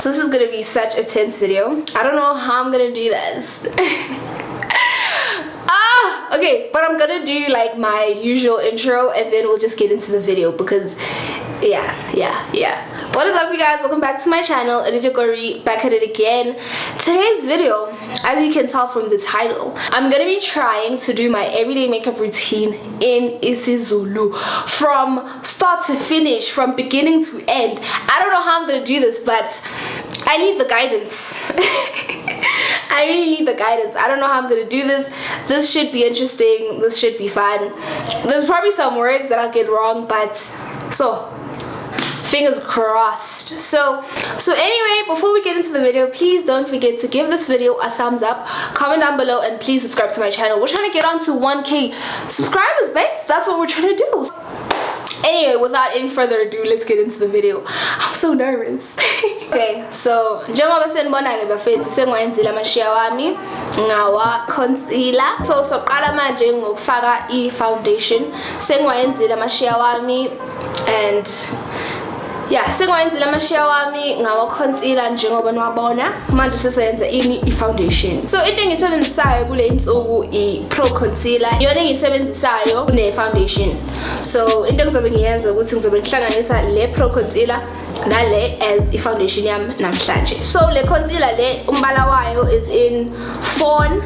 So this is gonna be such a tense video. I don't know how I'm gonna do this. Okay, but I'm gonna do like my usual intro and then we'll just get into the video because yeah. What is up, you guys? Welcome back to my channel. It is your girl Rhiitha, back at it again. Today's video, as you can tell from the title, I'm gonna be trying to do my everyday makeup routine in IsiZulu from start to finish, from beginning to end. I don't know how I'm gonna do this, but I need the guidance. I really need the guidance. I don't know how I'm gonna do this. This should be interesting. This should be fun. There's probably some words that I'll get wrong, but so fingers crossed. So anyway, before we get into the video, please don't forget to give this video a thumbs up, comment down below, and please subscribe to my channel. We're trying to get on to 1K subscribers, babes. That's what we're trying to do. Anyway, without any further ado, let's get into the video. I'm so nervous. Okay, so njengoba senibona-ke bafethu sengwayenzile amashiya wami ngawa concealer. So soqala manje ngokufaka i-foundation. Sengwayenzile amashiya wami and yeah, sengwayenzile amashiya wami ngawa concealer njengoba niwabona. Manje sesenza i-foundation. So into engiyisebenzisayo kule insuku i-pro concealer. Iyona engiyisebenzisayo kune-foundation. So into engizobe ngiyenza ukuthi ngizobe ngihlanganisa le pro concealer nale as i-foundation yami namhlanje. So le concealer le umbala wayo is in fawn,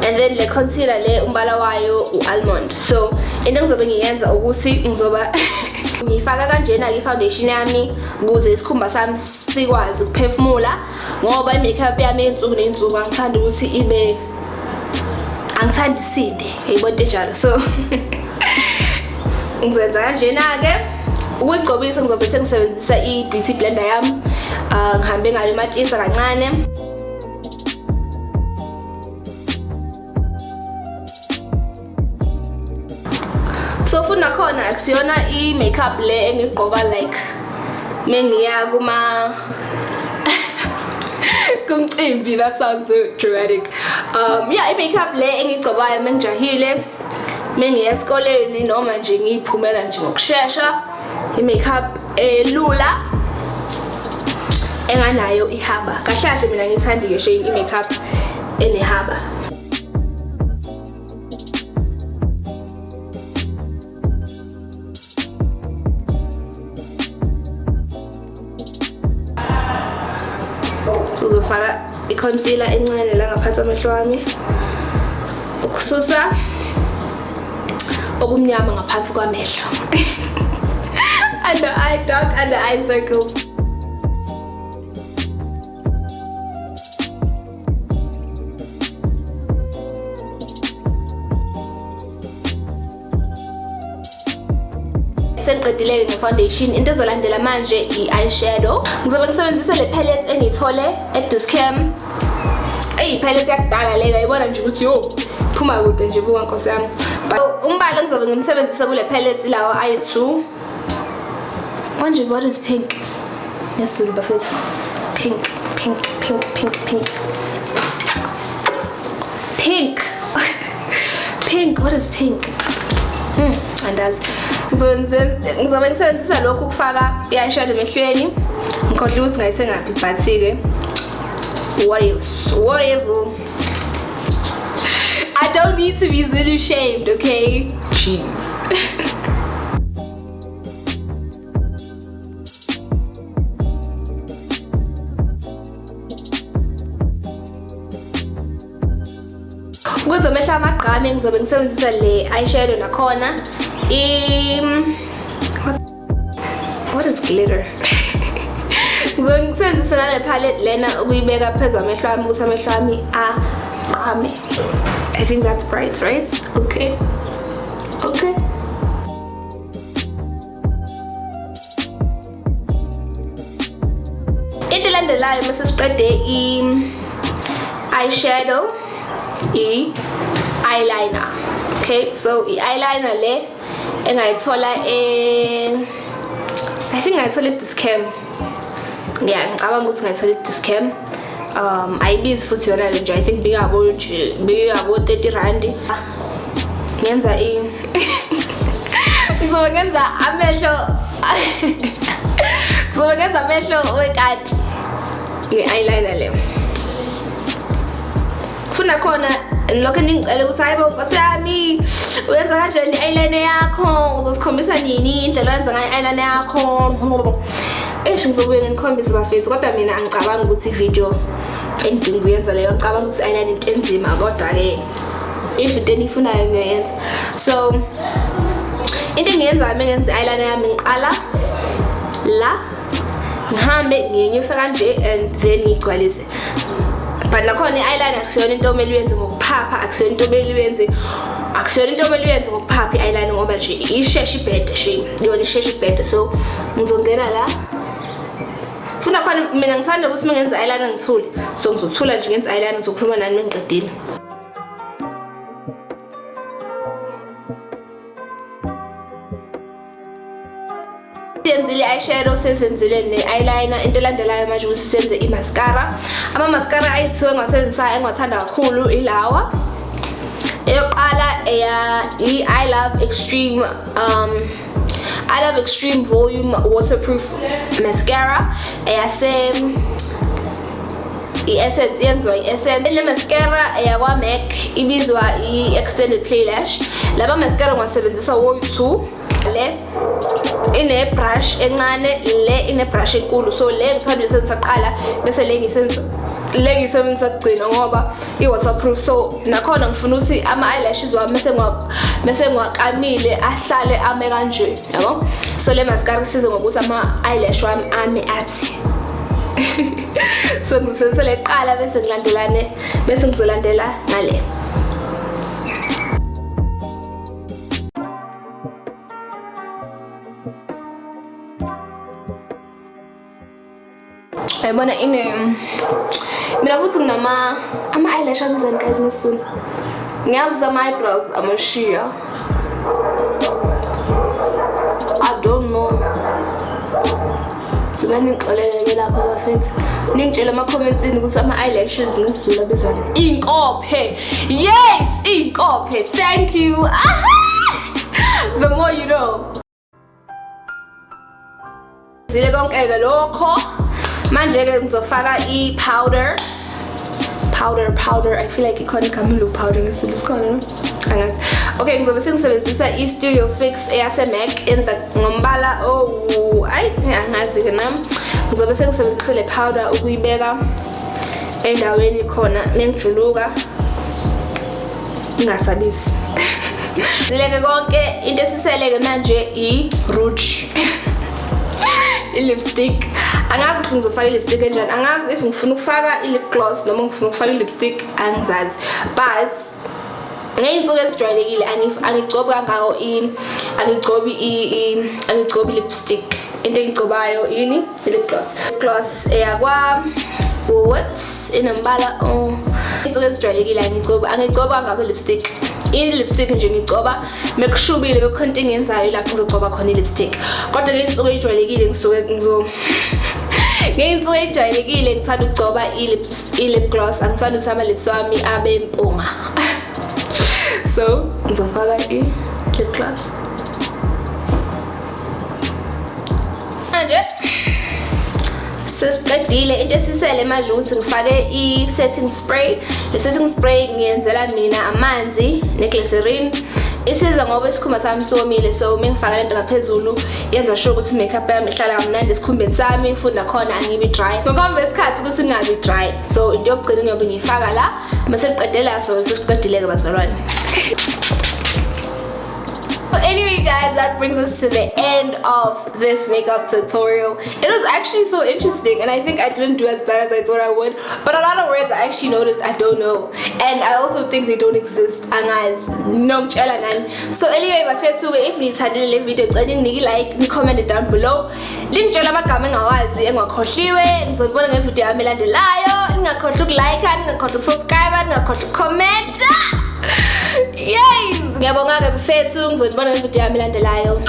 and then le concealer le umbala wayo u-almond. So into engizobe ngiyenza ukuthi ngizoba ngifaka kanjena i-foundation yami ukuze isikhumba sami sikwazi ukuphefumula, ngoba i-makeup yami yensuku nensuku angithandi ukuthi ibe, angithandi isinde, yayibona njalo. So ngizenza kanjena-ke. Ukuyigcobisa ngizobe sengisebenzisa i-beauty blender yami. Ngihambe ngayo matisa kancane. So futhi nakhona akusiyona i-makeup le engigqoka like mengiya kumcimbi. That sounds so dramatic. Yeah, i-makeup le engigcobayo mengijahile, mengiya esikoleni noma nje ngiyiphumela nje ngokushesha. I-makeup elula enganayo ihaba. Kahle mina ngithanda ngisho i-makeup enehaba. So uzofaka i-concealer encane la ngaphansi amehlo wami ukususa okumnyama ngaphansi kwamehlo. Under eye dark, under eye circles. Sengiqedile nge-foundation. Into ezolandela manje i-eyeshadow. Ngizobe ngisebenzisa le palette engiyithole e-Discam. Palette yakudala le, ngayibona nje ukuthi yo phuma kude nje buka nkosi yami. Umbala engizobe ngimsebenzisa kule palette lawa ayi-2. Manje, what is pink? Nesulu bafethu. Pink. Pink, what is pink? Andazi. Ngizobe ngisebenzisa lokhu ukufaka i-eyeshadow emehlweni. Ngikhohlwe ukuthi ngayisengaphi, but-ke whatever. I don't need to be Zulu shamed, okay? Jeez. Ukuze amehlo amagqame ngizobe ngisebenzisa le eyeshadow nakhona. What is glitter? Ngizobe ngisebenzisa nale palette lena ukuyibeka phezu amehlo ami ukuthi amehlo ami aqhame. I think that's bright, right? Okay. Into elandelayo mase siqede i-eyeshadow, i-eyeliner. Okay, so i-eyeliner le engayithola I think ngayithola e-Discam. Yeah, ngicabanga ukuthi ngayithola e-Discam. Ayibizi futhi yona nje, I think bingabo 30 rand. Ngenza ngenza amehlo wekati nge-eyeliner le. Funa khona lokho ningicela ukuthi hayibo Nkosi yami uyenza kanjani i-eyeliner yakho, uzosikhombisa nini indlela oyenza ngayo i-eyeliner yakho. Ngizobuye nginikhombise bafethu, kodwa mina angicabangi ukuthi i-video engidinga ukuyenza leyo, ngicabanga ukuthi i-eyeliner into enzima, kodwa-ke if into enifunayo ngiyoyenza. So into engiyenzayo uma ngenza i-eyeliner yami, ngiqala la ngihambe ngiyenyusa kanje and then ngigcwalise. But nakhona i-eyeliner akusiyona into omele uyenze ngokuphapha, akusiyona into omele uyenze ngokuphapha i-eyeliner, ngoba nje isheshe ibhede shame, yona isheshe ibhede. So ngizongena la, funa khona mina ngithanda ukuthi uma ngenza i-eyeliner ngithule, so ngizothula nje ngenza i-eyeliner, ngizokhuluma nani mengiqedile. Senzile eyeshadow, sesenzile ne-eyeliner. Into elandelayo manje ukuthi senze i-mascara. Ama-mascara ayithiwe ngiwasebenzisayo engiwathanda kakhulu ilawa. Eyoqala I love extreme volume waterproof mascara. I-essence yenziwa i-essence. Le mascara yakwa MAC ibizwa i-extended play lash. Laba mascara ngiwasebenzisa wo-2. Le ine brush encane, le ine brush enkulu. So le ngithanda ukusebenzisa kuqala bese le ngisebenzisa kugcina ngoba i-waterproof. So nakhona ngifuna ukuthi ama-eyelashes wami mese ngiwakamile ahlale ame kanje, yabo. So le mascara kusiza ngokuthi ama-eyelash wami ame athi. So ngisebenzisa kuqala bese ngizolandela ngale. Ayibona mina futhi nginama eyelash abizani guys ngesizulu. Ngiyazi ama-eyebrows amashiya. I don't know. Ningixolele lapha bafethu. Ningitshela ama-commentsini ukuthi ama-eyelashes ngesizulu abizani. Inkophe. Yes, inkophe. Thank you. The more you know. Zile konke lokho. Manje ke ngizofaka i-powder. I feel like ikhona igama powder ngesizulu sikhona no? Angazi. Okay, ngizobe sengisebenzisa i-Studio Fix eyase MAC ngombala angazi ke nami. Ngizobe sengisebenzisa le powder ukuyibeka endaweni khona mengijuluka ngingasabisi. Zileke konke into esiseleke manje i-rouge. I-lipstick. Angazi ngizofaka i-lipstick kanjani. Angazi if ngifuna ukufaka i-lip gloss noma ngifuna ukufaka i-lipstick, angizazi. But ngeyinsuku ezijwayelekile angigcobi kangako angigcobi lipstick. Into engigcobayo yini? I-lip gloss. Gloss eyakwa Woolworths inombala insuku ezijwayelekile angigcobi kangako i-lipstick. I-lipstick nje ngigcoba mekushubile bekhona engenzayo lapho ngizogcoba khona i-lipstick. Kodwa ngeyinsuku ezijwayelekile ngithanda ukugcoba i-lip gloss. Angithanda ukuthi ama-lips wami abe mpunga. So ngizofaka i-lip gloss manje. Sesiqedile into esisele manje ukuthi ngifake i-setting spray. Le setting spray ngiyenzela mina amanzi ne-glycerin. Isiza ngoba isikhumba sami somile, so mengifaka lento ngaphezulu yenza sure ukuthi makeup yami ihlala kamnandi esikhumbeni sami, funda khona angibi dry. Ngokuhamba isikhathi ukuthi ngingabi dry. So into yokugcina ngiyobe ngiyifaka la mase siqedela, so sesiqedile ke bazalwane. Anyway guys, that brings us to the end of this makeup tutorial. It was actually so interesting and I think I didn't do as bad as I thought I would, but a lot of words I actually noticed I don't know, and I also think they don't exist. And guys, no challenge. So anyway, bafethu, if nithandile le video ngicela like ni comment down below. Ningitshela amagama engawazi engakhohliwe, ngizobona ngevideo yami elandelayo. Ningakhohlwa ukulike, ningakhohlwa ukusubscribe, ningakhohlwa ucomment. Yes! Ngiyabonga ke bafethu, ngizobona ngevideo yami elandelayo.